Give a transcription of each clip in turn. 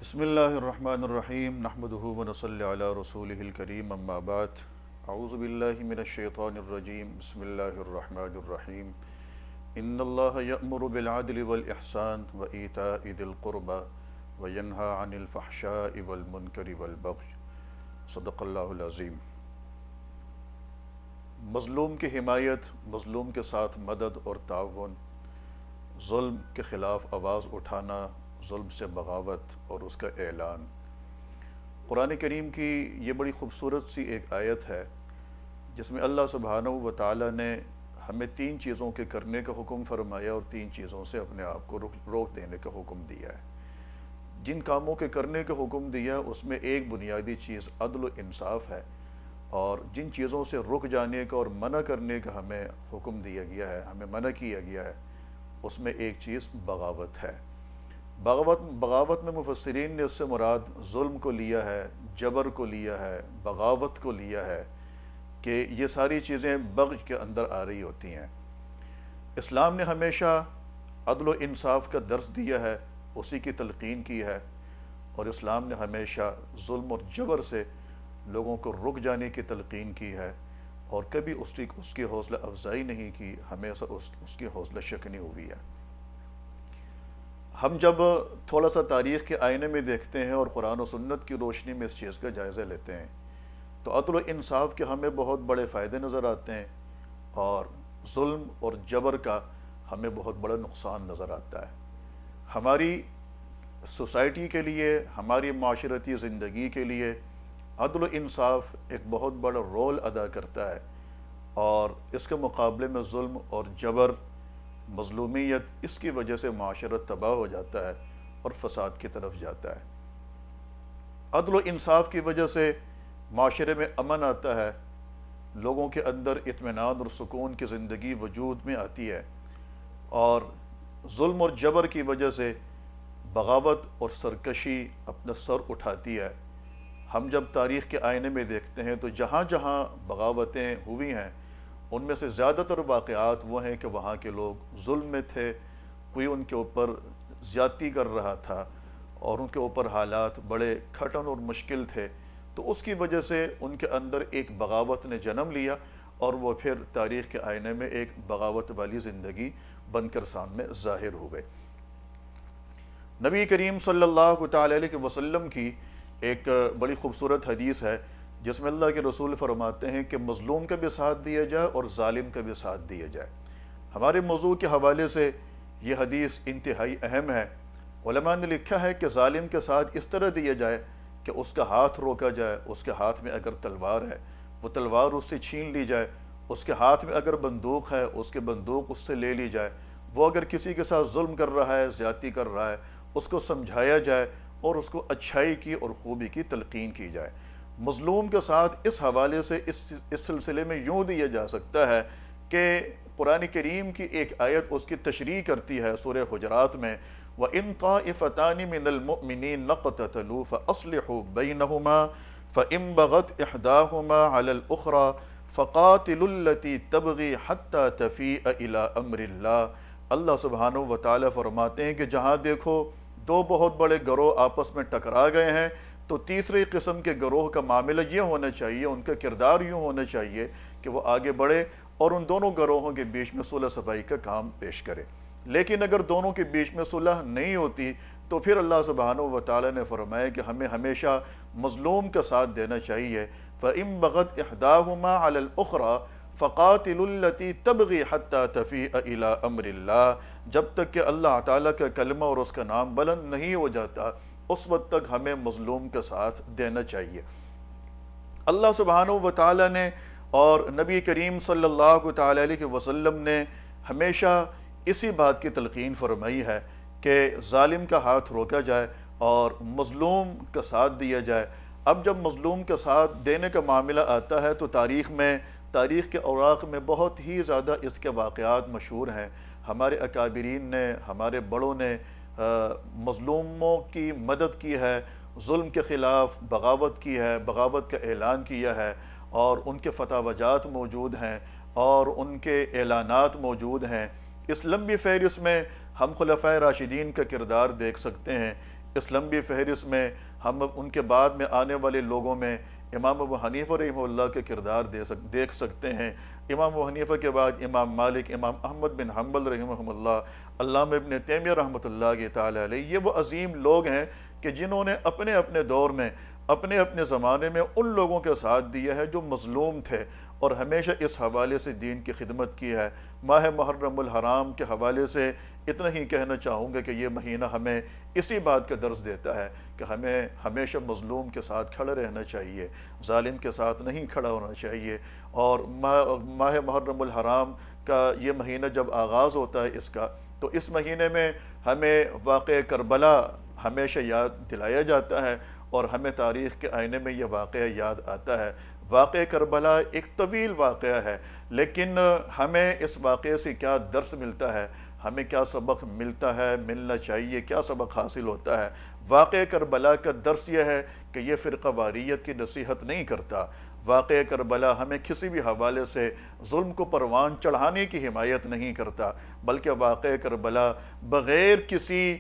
بسم اللہ الرحمن الرحیم نحمدہ ونصلی علی رسولہ الکریم اما بعد اعوذ باللہ من الشیطان الرجیم بسم اللہ الرحمن الرحیم ان اللہ یأمر بالعدل والاحسان وایتاء ذی القربى وینہی عن الفحشاء والمنکر والبغی صدق اللہ العظیم۔ مظلوم کی حمایت، مظلوم کے ساتھ مدد اور تعاون، ظلم کے خلاف آواز اٹھانا، ظلم سے بغاوت اور اس کا اعلان۔ قرآن کریم کی یہ بڑی خوبصورت سی ایک آیت ہے جس میں اللہ سبحانہ و تعالیٰ نے ہمیں 3 چیزوں کے کرنے کا حکم فرمایا اور 3 چیزوں سے اپنے آپ کو روک دینے کا حکم دیا ہے۔ جن کاموں کے کرنے کا حکم دیا اس میں ایک بنیادی چیز عدل و انصاف ہے، اور جن چیزوں سے رک جانے کا اور منع کرنے کا ہمیں حکم دیا گیا ہے، ہمیں منع کیا گیا ہے، اس میں ایک چیز بغاوت ہے۔ بغاوت میں مفسرین نے اس سے مراد ظلم کو لیا ہے، جبر کو لیا ہے، بغاوت کو لیا ہے کہ یہ ساری چیزیں بغی کے اندر آ رہی ہوتی ہیں۔ اسلام نے ہمیشہ عدل و انصاف کا درس دیا ہے، اسی کی تلقین کی ہے، اور اسلام نے ہمیشہ ظلم اور جبر سے لوگوں کو رک جانے کی تلقین کی ہے، اور کبھی اس کی حوصلہ افزائی نہیں کی، ہمیشہ اس کی حوصلہ شکنی ہوئی ہے۔ ہم جب تھوڑا سا تاریخ کے آئینے میں دیکھتے ہیں اور قرآن و سنت کی روشنی میں اس چیز کا جائزہ لیتے ہیں تو عدل و انصاف کے ہمیں بہت بڑے فائدے نظر آتے ہیں، اور ظلم اور جبر کا ہمیں بہت بڑا نقصان نظر آتا ہے۔ ہماری سوسائٹی کے لیے، ہماری معاشرتی زندگی کے لیے عدل و انصاف ایک بہت بڑا رول ادا کرتا ہے، اور اس کے مقابلے میں ظلم اور جبر، مظلومیت، اس کی وجہ سے معاشرت تباہ ہو جاتا ہے اور فساد کی طرف جاتا ہے۔ عدل و انصاف کی وجہ سے معاشرے میں امن آتا ہے، لوگوں کے اندر اطمینان اور سکون کی زندگی وجود میں آتی ہے، اور ظلم اور جبر کی وجہ سے بغاوت اور سرکشی اپنا سر اٹھاتی ہے۔ ہم جب تاریخ کے آئینے میں دیکھتے ہیں تو جہاں جہاں بغاوتیں ہوئی ہیں ان میں سے زیادہ تر واقعات وہ ہیں کہ وہاں کے لوگ ظلم میں تھے، کوئی ان کے اوپر زیادتی کر رہا تھا اور ان کے اوپر حالات بڑے کھٹن اور مشکل تھے، تو اس کی وجہ سے ان کے اندر ایک بغاوت نے جنم لیا، اور وہ پھر تاریخ کے آئینے میں ایک بغاوت والی زندگی بن کر سامنے ظاہر ہو گئے۔ نبی کریم صلی اللہ تعالیٰ علیہ وسلم کی ایک بڑی خوبصورت حدیث ہے جس میں اللہ کے رسول فرماتے ہیں کہ مظلوم کا بھی ساتھ دیا جائے اور ظالم کا بھی ساتھ دیا جائے۔ ہمارے موضوع کے حوالے سے یہ حدیث انتہائی اہم ہے۔ علماء نے لکھا ہے کہ ظالم کے ساتھ اس طرح دیا جائے کہ اس کا ہاتھ روکا جائے، اس کے ہاتھ میں اگر تلوار ہے وہ تلوار اس سے چھین لی جائے، اس کے ہاتھ میں اگر بندوق ہے اس کے بندوق اس سے لے لی جائے، وہ اگر کسی کے ساتھ ظلم کر رہا ہے، زیادتی کر رہا ہے، اس کو سمجھایا جائے اور اس کو اچھائی کی اور خوبی کی تلقین کی جائے۔ مظلوم کے ساتھ اس حوالے سے اس سلسلے میں یوں دیا جا سکتا ہے کہ قرآن کریم کی ایک آیت اس کی تشریح کرتی ہے سورہ حجرات میں، وَإِن طَائِفَتَانِ مِنَ الْمُؤْمِنِينَ اقْتَتَلُوا فَأَصْلِحُوا بَيْنَهُمَا فَإِن بَغَتْ إِحْدَاهُمَا عَلَى الْأُخْرَى فَقَاتِلُوا الَّتِي تَبْغِي حَتَّى تَفِيءَ إِلَىٰ أَمْرِ اللَّهِ۔ اللہ سبحانہ و تعالیٰ فرماتے ہیں کہ جہاں دیکھو 2 بہت بڑے گروہ آپس میں ٹکرا گئے ہیں تو تیسری قسم کے گروہ کا معاملہ یہ ہونا چاہیے، ان کا کردار یوں ہونا چاہیے کہ وہ آگے بڑھے اور ان دونوں گروہوں کے بیچ میں صلح صفائی کا کام پیش کرے۔ لیکن اگر دونوں کے بیچ میں صلح نہیں ہوتی تو پھر اللہ سبحانہ و تعالیٰ نے فرمایا کہ ہمیں ہمیشہ مظلوم کا ساتھ دینا چاہیے۔ فَإِن بَغَتْ إِحْدَاهُمَا عَلَى الْأُخْرَى فَقَاتِلُوا الَّتِي تَبْغِي حَتَّى تَفِيءَ إِلَىٰ أَمْرِ اللَّهِ۔ جب تک کہ اللہ تعالیٰ کا کلمہ اور اس کا نام بلند نہیں ہو جاتا اس وقت تک ہمیں مظلوم کا ساتھ دینا چاہیے۔ اللہ سبحانہ و تعالیٰ نے اور نبی کریم صلی اللہ تعالیٰ علیہ وسلم نے ہمیشہ اسی بات کی تلقین فرمائی ہے کہ ظالم کا ہاتھ روکا جائے اور مظلوم کا ساتھ دیا جائے۔ اب جب مظلوم کا ساتھ دینے کا معاملہ آتا ہے تو تاریخ کے اوراق میں بہت ہی زیادہ اس کے واقعات مشہور ہیں۔ ہمارے اکابرین نے، ہمارے بڑوں نے مظلوموں کی مدد کی ہے، ظلم کے خلاف بغاوت کی ہے، بغاوت کا اعلان کیا ہے، اور ان کے فتاوی جات موجود ہیں اور ان کے اعلانات موجود ہیں۔ اس لمبی فہرست میں ہم خلفائے راشدین کا کردار دیکھ سکتے ہیں۔ اس لمبی فہرست میں ہم ان کے بعد میں آنے والے لوگوں میں امام ابو حنیفہ رحمہ اللہ کے کردار دیکھ سکتے ہیں۔ امام ابو حنیفہ کے بعد امام مالک، امام احمد بن حنبل رحمہ اللہ، علامہ ابن تیمیہ رحمۃ اللہ تعالیٰ علیہ، یہ وہ عظیم لوگ ہیں کہ جنہوں نے اپنے اپنے دور میں، اپنے اپنے زمانے میں ان لوگوں کے ساتھ دیا ہے جو مظلوم تھے، اور ہمیشہ اس حوالے سے دین کی خدمت کی ہے۔ ماہ محرم الحرام کے حوالے سے اتنا ہی کہنا چاہوں گا کہ یہ مہینہ ہمیں اسی بات کا درس دیتا ہے کہ ہمیں ہمیشہ مظلوم کے ساتھ کھڑا رہنا چاہیے، ظالم کے ساتھ نہیں کھڑا ہونا چاہیے۔ اور ماہ محرم الحرام کا یہ مہینہ جب آغاز ہوتا ہے اس کا، تو اس مہینے میں ہمیں واقعہ کربلا ہمیشہ یاد دلایا جاتا ہے، اور ہمیں تاریخ کے آئینے میں یہ واقعہ یاد آتا ہے۔ واقعہ کربلا ایک طویل واقعہ ہے، لیکن ہمیں اس واقعے سے کیا درس ملتا ہے، ہمیں کیا سبق ملتا ہے، ملنا چاہیے، کیا سبق حاصل ہوتا ہے؟ واقعہ کربلا کا درس یہ ہے کہ یہ فرقہ واریت کی نصیحت نہیں کرتا۔ واقعہ کربلا ہمیں کسی بھی حوالے سے ظلم کو پروان چڑھانے کی حمایت نہیں کرتا، بلکہ واقعہ کربلا بغیر کسی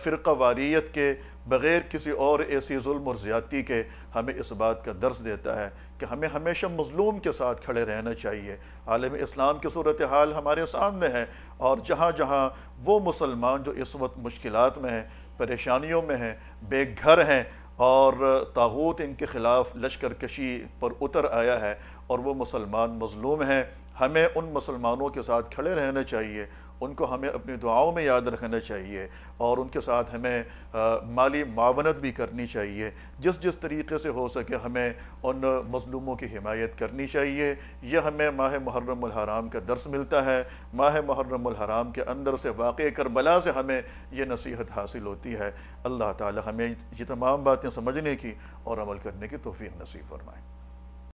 فرقہ واریت کے، بغیر کسی اور ایسی ظلم اور زیادتی کے ہمیں اس بات کا درس دیتا ہے کہ ہمیں ہمیشہ مظلوم کے ساتھ کھڑے رہنا چاہیے۔ عالم اسلام کی صورتحال ہمارے سامنے ہے، اور جہاں جہاں وہ مسلمان جو اس وقت مشکلات میں ہیں، پریشانیوں میں ہیں، بے گھر ہیں، اور طاغوت ان کے خلاف لشکر کشی پر اتر آیا ہے، اور وہ مسلمان مظلوم ہیں، ہمیں ان مسلمانوں کے ساتھ کھڑے رہنا چاہیے، ان کو ہمیں اپنی دعاؤں میں یاد رکھنا چاہیے، اور ان کے ساتھ ہمیں مالی معاونت بھی کرنی چاہیے۔ جس طریقے سے ہو سکے ہمیں ان مظلوموں کی حمایت کرنی چاہیے۔ یہ ہمیں ماہ محرم الحرام کا درس ملتا ہے۔ ماہ محرم الحرام کے اندر سے واقعہ کربلا سے ہمیں یہ نصیحت حاصل ہوتی ہے۔ اللہ تعالی ہمیں یہ تمام باتیں سمجھنے کی اور عمل کرنے کی توفیق نصیب فرمائے۔